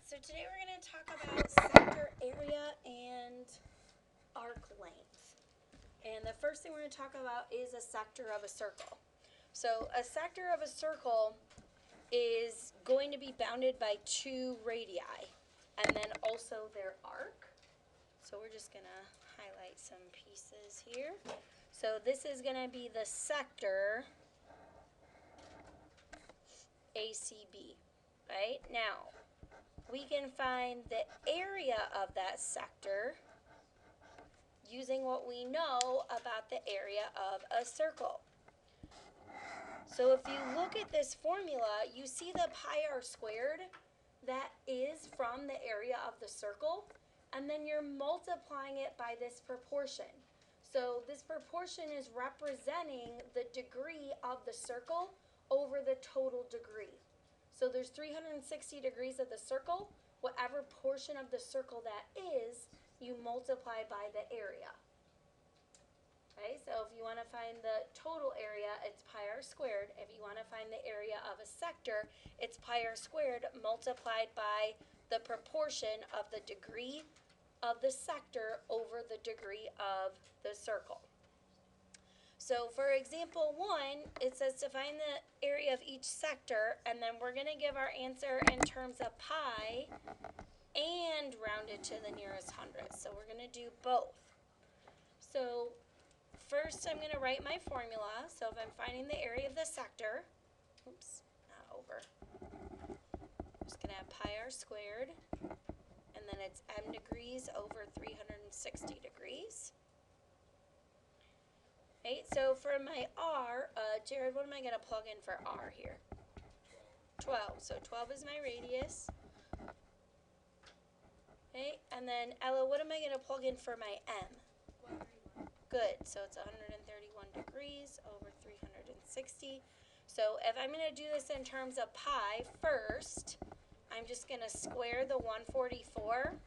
So today we're going to talk about sector area and arc length. And the first thing we're going to talk about is a sector of a circle. So a sector of a circle is going to be bounded by two radii and then also their arc. So we're just going to highlight some pieces here. So this is going to be the sector ACB, right? Now, we can find the area of that sector using what we know about the area of a circle. So if you look at this formula, you see the pi r squared that is from the area of the circle, and then you're multiplying it by this proportion. So this proportion is representing the degree of the circle over the total degree. So there's 360 degrees of the circle. Whatever portion of the circle that is, you multiply by the area. Okay, so if you want to find the total area, it's pi r squared. If you want to find the area of a sector, it's pi r squared multiplied by the proportion of the degree of the sector over the degree of the circle. So for example 1, it says to find the area of each sector, and then we're going to give our answer in terms of pi and round it to the nearest hundredth. So we're going to do both. So first I'm going to write my formula. So if I'm finding the area of the sector, oops, not over, I'm just going to have pi r squared, and then it's m degrees over 360 degrees. Okay, so for my r, Jared, what am I going to plug in for r here? 12. So 12 is my radius. Okay, and then Ella, what am I going to plug in for my m? 131. Good, so it's 131 degrees over 360. So if I'm going to do this in terms of pi, first, I'm just going to square the 144.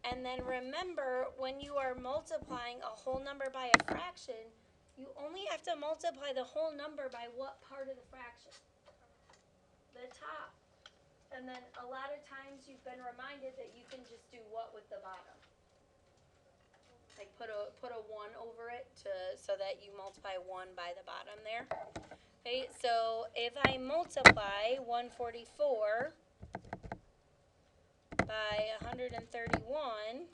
And then remember, when you are multiplying a whole number by a fraction, you only have to multiply the whole number by what part of the fraction? The top. And then a lot of times you've been reminded that you can just do what with the bottom? Like put a 1 over it so that you multiply 1 by the bottom there. Okay, so if I multiply 144 by 131,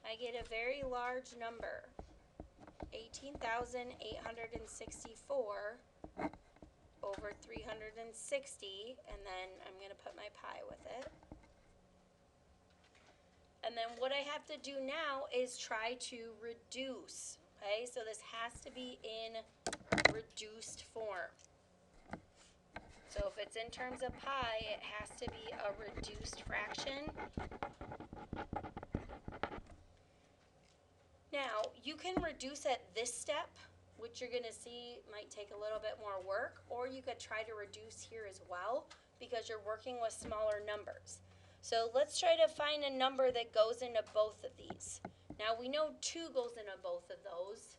I get a very large number, 18,864 over 360, and then I'm going to put my pi with it. And then what I have to do now is try to reduce, okay? So this has to be in reduced form. So if it's in terms of pi, it has to be a reduced fraction. Now, you can reduce at this step, which you're going to see might take a little bit more work, or you could try to reduce here as well because you're working with smaller numbers. So let's try to find a number that goes into both of these. Now, we know 2 goes into both of those,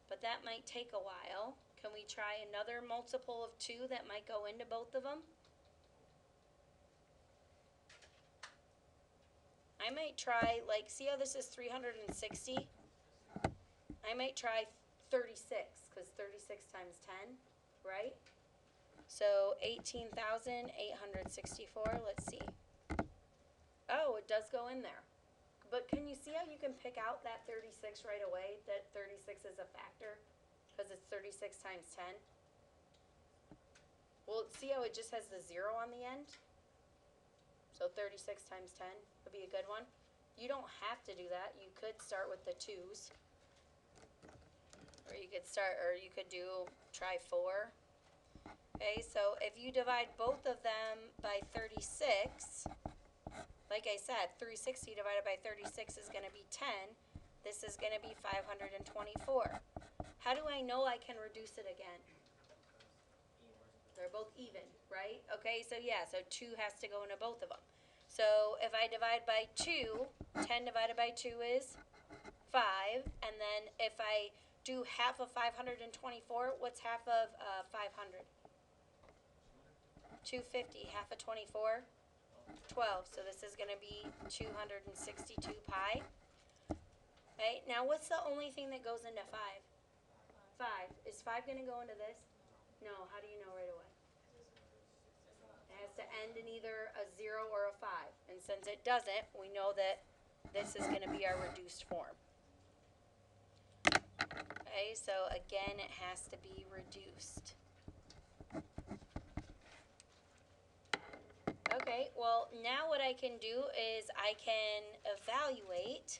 but that might take a while. Can we try another multiple of 2 that might go into both of them? I might try, like, see how this is 360? I might try 36, because 36 times 10, right? So 18,864, let's see. Oh, it does go in there. But can you see how you can pick out that 36 right away, that 36 is a factor? Because it's 36 times 10. Well, see how it just has the 0 on the end? So 36 times 10 would be a good one. You don't have to do that. You could start with the 2's. Or you could try 4. Okay, so if you divide both of them by 36, like I said, 360 divided by 36 is going to be 10. This is going to be 524. How do I know I can reduce it again? They're both even, right? Okay, so yeah, so 2 has to go into both of them. So if I divide by 2, 10 divided by 2 is 5. And then if I do half of 524, what's half of 500? 250, half of 24? 12. So this is going to be 262 pi. Okay, now what's the only thing that goes into 5? 5. Is 5 going to go into this? No. How do you know right away? It has to end in either a 0 or a 5. And since it doesn't, we know that this is going to be our reduced form. Okay, so again, it has to be reduced. Okay, well, now what I can do is I can evaluate.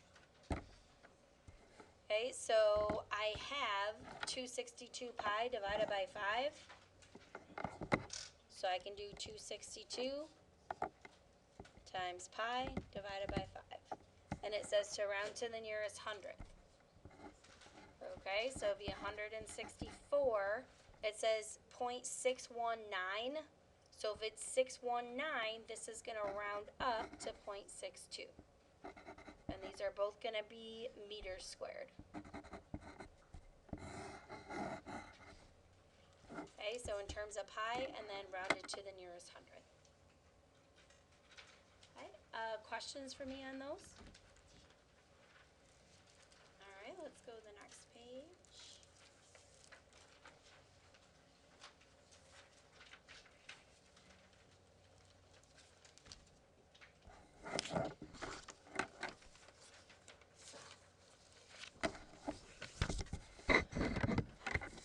Okay, so I have 262 pi divided by 5. So I can do 262 times pi divided by 5. And it says to round to the nearest hundredth. Okay, so it'd be 164. It says 0.619. So if it's 619, this is going to round up to 0.62. And these are both going to be meters squared. Okay, so in terms of pi, and then rounded to the nearest hundredth. Okay, questions for me on those? All right, let's go to the next page.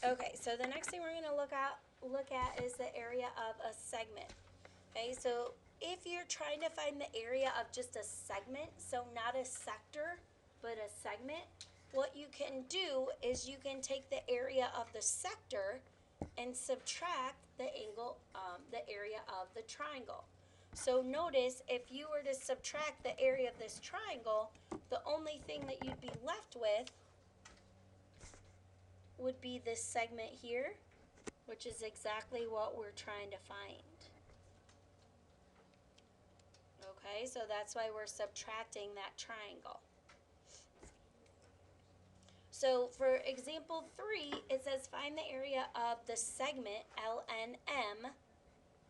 Okay, so the next thing we're going to look at is the area of a segment. Okay, so if you're trying to find the area of just a segment, so not a sector, but a segment, what you can do is you can take the area of the sector and subtract the angle, the area of the triangle. So notice if you were to subtract the area of this triangle, the only thing that you'd be left with would be this segment here, which is exactly what we're trying to find. Okay, so that's why we're subtracting that triangle. So for example 3, it says find the area of the segment LNM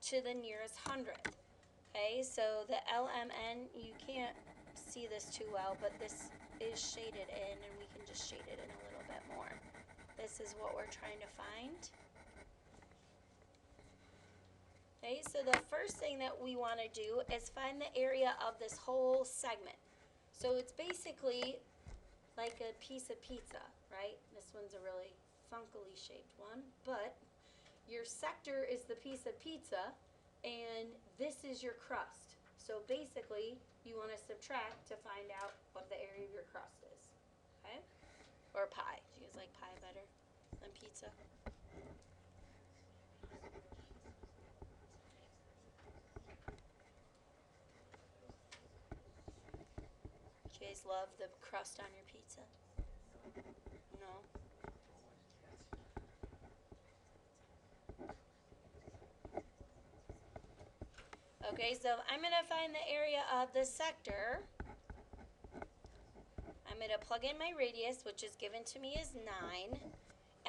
to the nearest hundredth. Okay, so the LMN, you can't see this too well, but this is shaded in, and we can just shade it in a little bit more. This is what we're trying to find. Okay, so the first thing that we want to do is find the area of this whole segment. So it's basically like a piece of pizza, right? This one's a really funkily shaped one, but your sector is the piece of pizza, and this is your crust. So basically, you want to subtract to find out what the area of your crust is, okay? Or pie. Do you guys like pie better than pizza? Do you guys love the crust on your pizza? No? Okay, so I'm going to find the area of the sector. I'm going to plug in my radius, which is given to me as 9.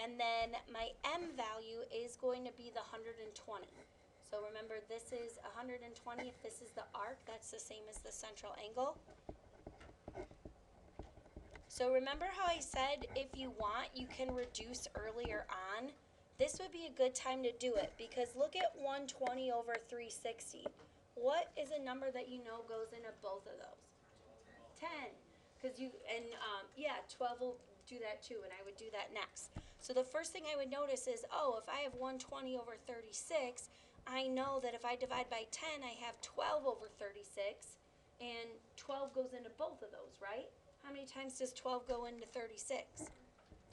And then my M value is going to be the 120. So remember, this is 120. If this is the arc, that's the same as the central angle. So remember how I said if you want, you can reduce earlier on? This would be a good time to do it, because look at 120 over 360. What is a number that you know goes into both of those? 10. Because yeah, 12 will do that too, and I would do that next. So the first thing I would notice is, oh, if I have 120 over 36, I know that if I divide by 10, I have 12 over 36, and 12 goes into both of those, right? How many times does 12 go into 36?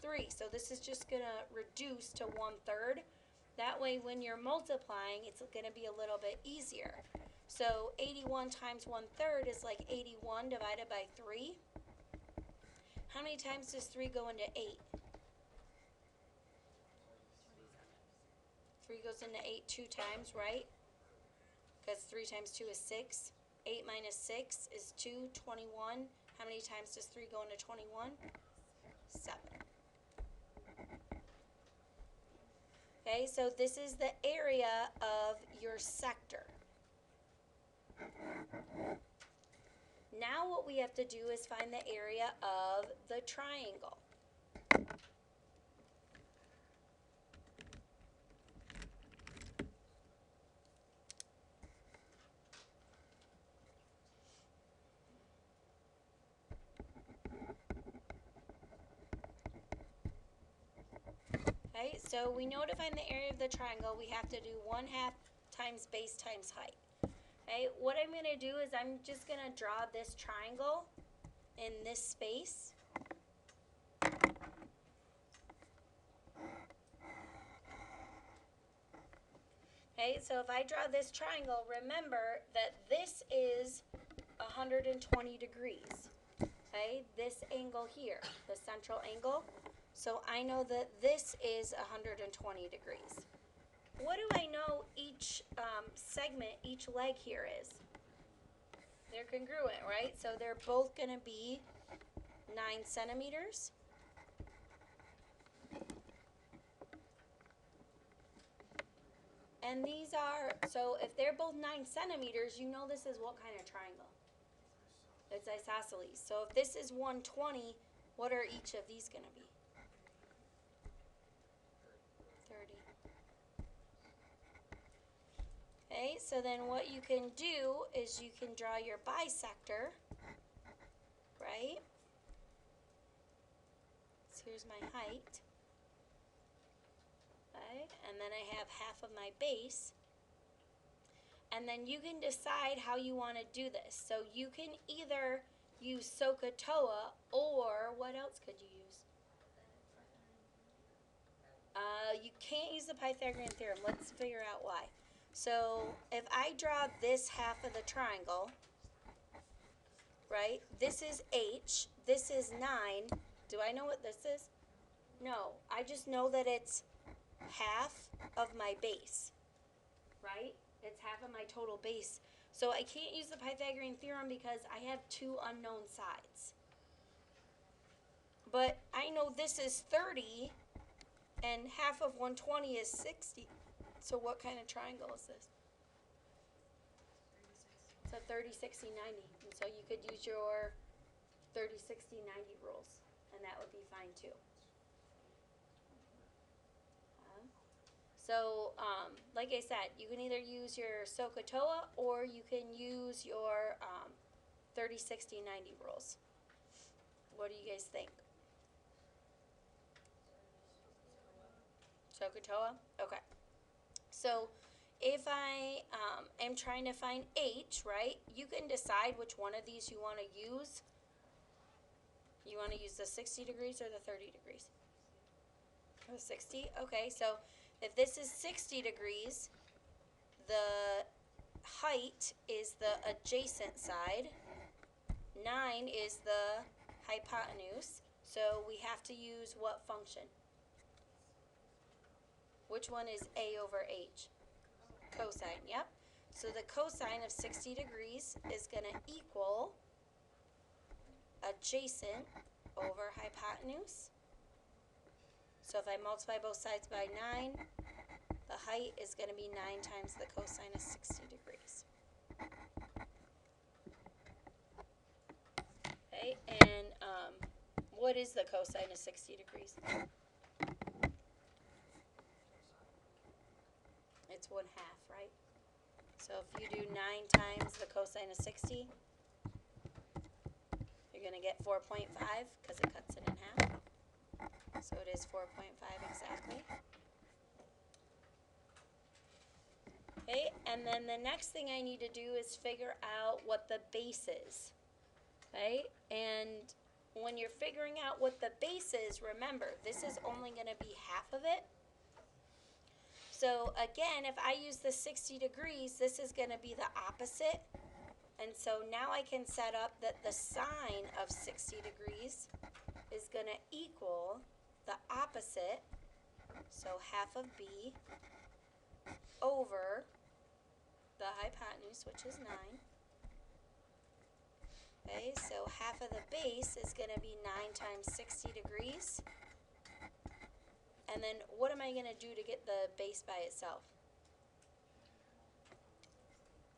3. So this is just going to reduce to 1/3. That way when you're multiplying, it's going to be a little bit easier. So 81 times 1/3 is like 81 divided by 3. How many times does 3 go into 8? 3 goes into 8 2 times, right? Because 3 times 2 is 6. 8 minus 6 is 2, 21. How many times does 3 go into 21? 7. Okay, so this is the area of your sector. Now what we have to do is find the area of the triangle. Okay, so we know to find the area of the triangle, we have to do 1/2 times base times height. Okay, what I'm going to do is I'm just going to draw this triangle in this space. Okay, so if I draw this triangle, remember that this is 120 degrees. Okay, this angle here, the central angle. So I know that this is 120 degrees. What do I know each segment, each leg here is? They're congruent, right? So they're both going to be 9 centimeters. And these are, so if they're both 9 centimeters, you know this is what kind of triangle? It's isosceles. So if this is 120, what are each of these going to be? 30. Okay, so then what you can do is you can draw your bisector, right? So here's my height. Okay, and then I have half of my base. And then you can decide how you want to do this. So you can either use SOHCAHTOA, or what else could you use? You can't use the Pythagorean theorem. Let's figure out why. So if I draw this half of the triangle, right, this is H, this is 9. Do I know what this is? No, I just know that it's half of my base, right? It's half of my total base. So I can't use the Pythagorean theorem because I have 2 unknown sides. But I know this is 30 and half of 120 is 60. So what kind of triangle is this? It's a 30, 60, 90. And so you could use your 30, 60, 90 rules, and that would be fine too. So, like I said, you can either use your SOHCAHTOA or you can use your 30, 60, 90 rules. What do you guys think? SOHCAHTOA? Okay. So, if I am trying to find H, right, you can decide which one of these you want to use. You want to use the 60 degrees or the 30 degrees? The 60? Okay, so if this is 60 degrees, the height is the adjacent side. 9 is the hypotenuse. So we have to use what function? Which one is A over H? Cosine, yep. So the cosine of 60 degrees is going to equal adjacent over hypotenuse. So if I multiply both sides by 9, the height is going to be 9 times the cosine of 60 degrees. Okay, and what is the cosine of 60 degrees? It's 1/2, right? So if you do 9 times the cosine of 60, you're going to get 4.5 because it cuts it in half. So it is 4.5 exactly. Okay, and then the next thing I need to do is figure out what the base is. Okay, and when you're figuring out what the base is, remember, this is only going to be half of it. So again, if I use the 60 degrees, this is going to be the opposite. And so now I can set up that the sine of 60 degrees is going to equal the opposite, so half of B over the hypotenuse, which is 9. Okay, so half of the base is going to be 9 times 60 degrees. And then what am I going to do to get the base by itself?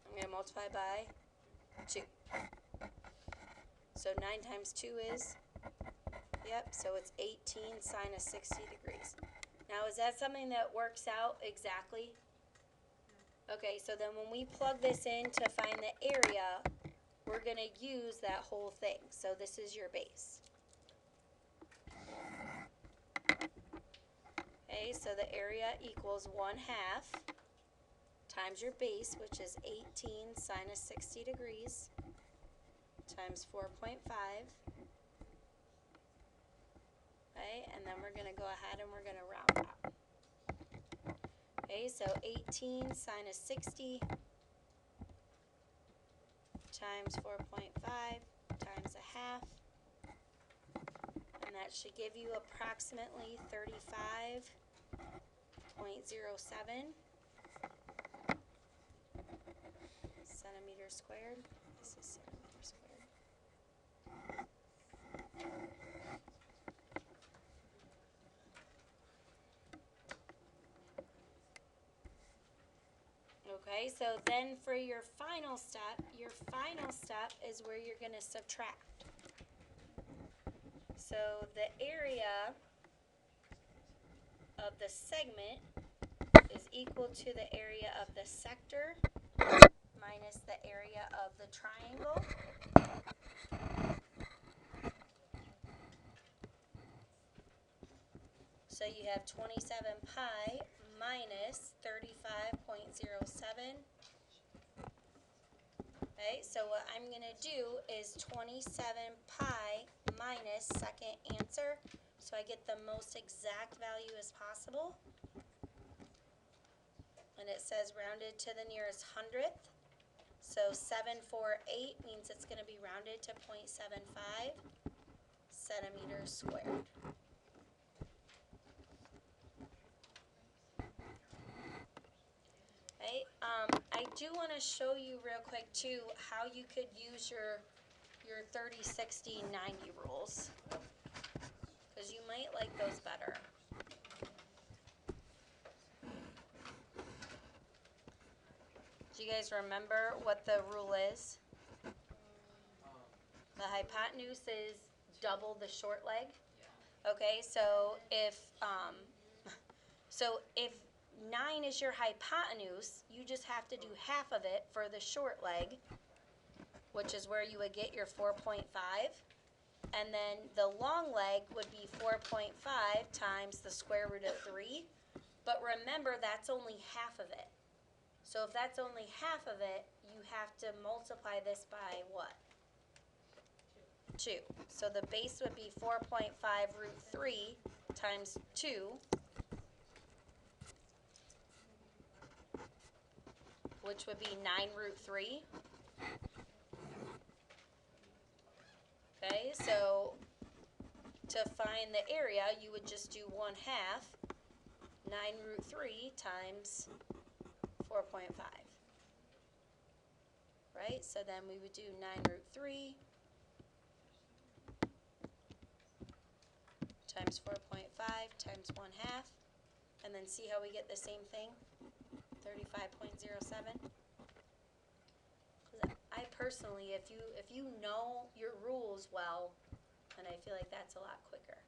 I'm going to multiply by 2. So 9 times 2 is, yep, so it's 18 sine of 60 degrees. Now, is that something that works out exactly? Okay, so then when we plug this in to find the area, we're going to use that whole thing. So this is your base. Okay, so the area equals 1/2 times your base, which is 18 sine of 60 degrees, times 4.5. Okay, and then we're going to go ahead and we're going to round up. Okay, so 18 sine of 60 times 4.5 times 1/2. And that should give you approximately 35.07 centimeters squared. This is centimeters squared. Okay, so then for your final step is where you're going to subtract. So the area of the segment is equal to the area of the sector minus the area of the triangle. So you have 27 pi minus 35.07. Okay, so what I'm going to do is 27 pi minus second answer, so I get the most exact value as possible. And it says rounded to the nearest hundredth. So 748 means it's going to be rounded to 0.75 centimeters squared. Okay, I do want to show you real quick too how you could use your 30, 60, 90 rules, because you might like those better. Do you guys remember what the rule is? The hypotenuse is double the short leg. Okay, so if 9 is your hypotenuse, you just have to do half of it for the short leg, which is where you would get your 4.5. And then the long leg would be 4.5 times the square root of 3. But remember, that's only half of it. So if that's only half of it, you have to multiply this by what? 2. So the base would be 4.5 root 3 times 2. Which would be 9 root 3. Okay, so to find the area, you would just do 1/2 9 root 3 times 4.5. Right, so then we would do 9 root 3 times 4.5 times 1/2. And then see how we get the same thing? 35.07. I personally, if you know your rules well, then I feel like that's a lot quicker.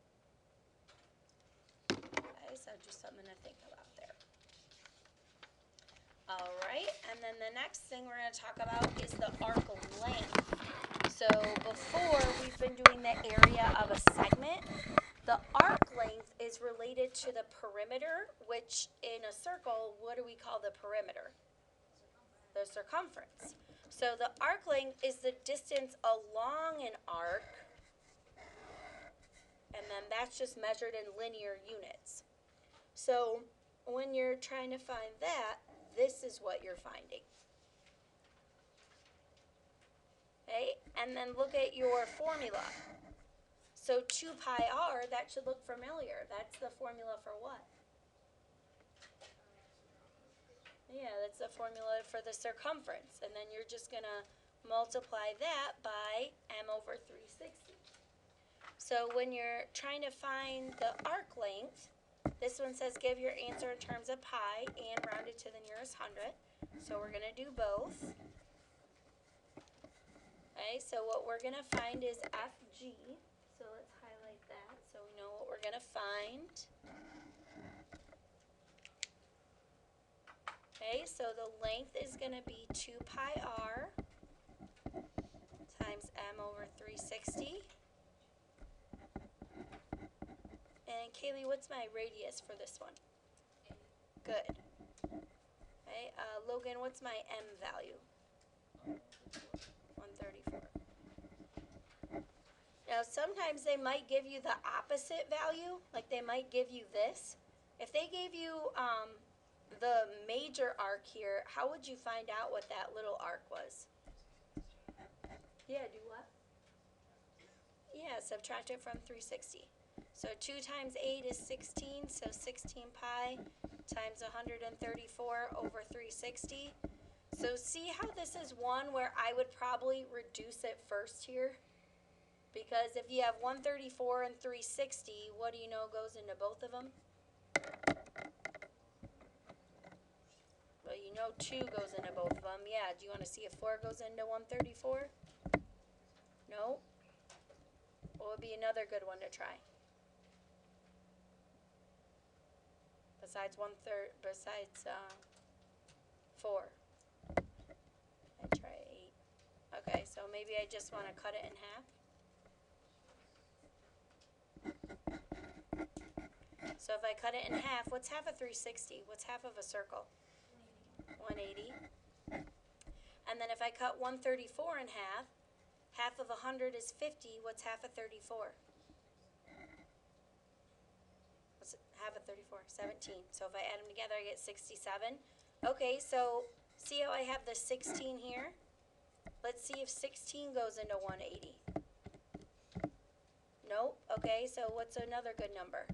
Okay, so just something to think about there. All right, and then the next thing we're going to talk about is the arc length. So before, we've been doing the area of a segment. The arc length is related to the perimeter, which in a circle, what do we call the perimeter? The circumference. So the arc length is the distance along an arc, and then that's just measured in linear units. So when you're trying to find that, this is what you're finding. Okay, and then look at your formula. So 2 pi r, that should look familiar. That's the formula for what? Yeah, that's the formula for the circumference. And then you're just going to multiply that by m over 360. So when you're trying to find the arc length, this one says give your answer in terms of pi and round it to the nearest hundredth. So we're going to do both. Okay, so what we're going to find is FG. So let's highlight that so we know what we're going to find. Okay, so the length is going to be 2 pi r times m over 360. And Kaylee, what's my radius for this one? Good. Okay, Logan, what's my m value? 134. Now, sometimes they might give you the opposite value, like they might give you this. If they gave you the major arc here, how would you find out what that little arc was? Yeah, do what? Yeah, subtract it from 360. So 2 times 8 is 16, so 16 pi times 134 over 360. So see how this is one where I would probably reduce it first here? Because if you have 134 and 360, what do you know goes into both of them? Well, you know 2 goes into both of them. Yeah, do you want to see if 4 goes into 134? No? What would be another good one to try? Besides 4. I try 8. Okay, so maybe I just want to cut it in half. So if I cut it in half, what's half of 360? What's half of a circle? 180. And then if I cut 134 in half, half of 100 is 50. What's half of 34? What's half of 34? 17. So if I add them together, I get 67. Okay, so see how I have the 16 here? Let's see if 16 goes into 180. Nope. Okay, so what's another good number?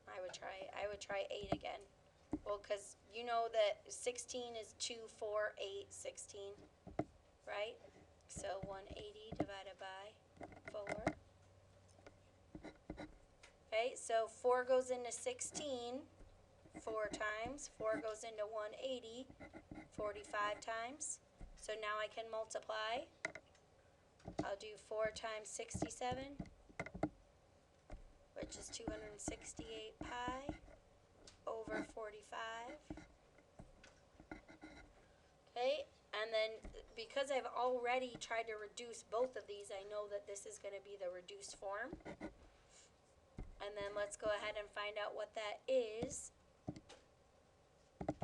I would try 8 again. Well, because you know that 16 is 2, 4, 8, 16, right? So 180 divided by 4. Okay, so 4 goes into 16 4 times. 4 goes into 180 45 times. So now I can multiply. I'll do 4 times 67, which is 268 pi over 45. Okay, and then because I've already tried to reduce both of these, I know that this is going to be the reduced form. And then let's go ahead and find out what that is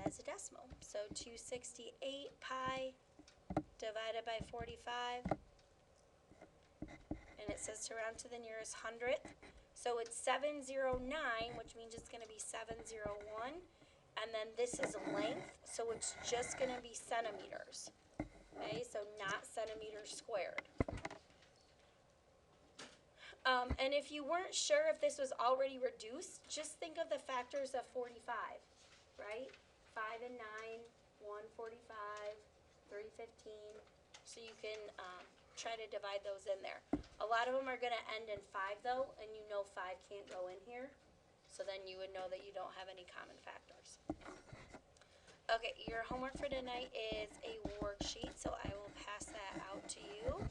as a decimal. So 268 pi divided by 45. And it says to round to the nearest hundredth. So it's 709, which means it's going to be 701. And then this is length, so it's just going to be centimeters. Okay, so not centimeters squared. And if you weren't sure if this was already reduced, just think of the factors of 45, right? 5 and 9, 145, 315. So you can try to divide those in there. A lot of them are going to end in 5 though, and you know 5 can't go in here. So then you would know that you don't have any common factors. Okay, your homework for tonight is a worksheet, so I will pass that out to you.